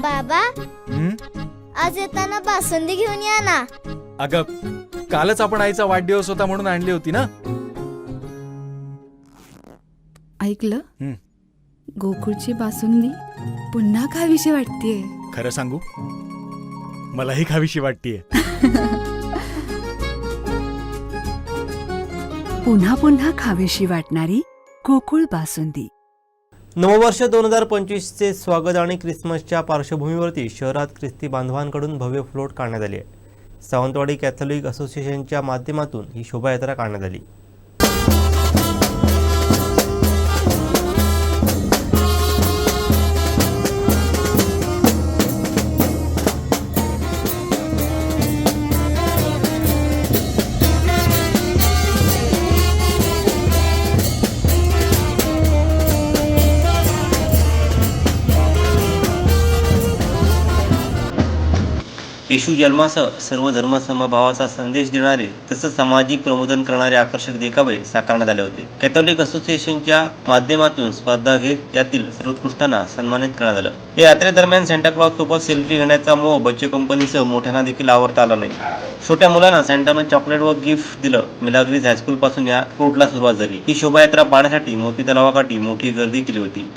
बाबा, हं? आज येताना बासुंदी घेऊन या ना. अगं, कालच आपण आईचा वाढदिवस होता म्हणून आणली होती ना. ऐकलं, हं. गोकुळची बासुंदी पुन्हा खावीशी वाटतेय. खरं सांगू, मलाही खावीशी वाटतीये. पुन्हा पुन्हा खावीशी वाटणारी गोकुळ बासुंदी. नववर्ष 2025चे स्वागत आणि ख्रिसमसच्या पार्श्वभूमीवरती शहरात ख्रिस्ती बांधवांकडून भव्य फ्लोट काढण्यात आली आहे. सावंतवाडी कॅथोलिक असोसिएशनच्या माध्यमातून ही शोभायात्रा काढण्यात आली. येशू जन्मासह सर्व धर्मसमभावाचा संदेश देणारे तसंच सामाजिक प्रबोधन करणारे आकर्षक देखावे साकारण्यात आले होते. कॅथोलिक असोसिएशनच्या माध्यमातून स्पर्धा घेत यातील सर्वोत्कृष्टांना सन्मानित करण्यात आलं. या यात्रेदरम्यान सॅन्टा क्लॉज सोबत सेल्फी घेण्याचा मोह बच्चे कंपनीसह मोठ्यांना देखील आवरता आला नाही. छोट्या मुलांना सॅन्टानं चॉकलेट व गिफ्ट दिलं. मिलाग्रीज हायस्कूल पासून या फ्लोटला सुरुवात झाली. ही शोभायात्रा पाहण्यासाठी मोती तलावाकाठी मोठी गर्दी केली होती.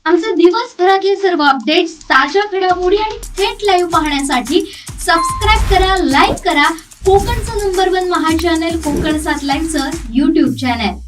आमचे दिवसभरातले सर्व अपडेट्स, ताज्या घडामोडी आणि थेट लाईव्ह पाहण्यासाठी सबस्क्राईब करा, लाईक करा कोकणचं नंबर 1 महा चॅनल कोकण 7 लाईव्हचं YouTube चॅनल.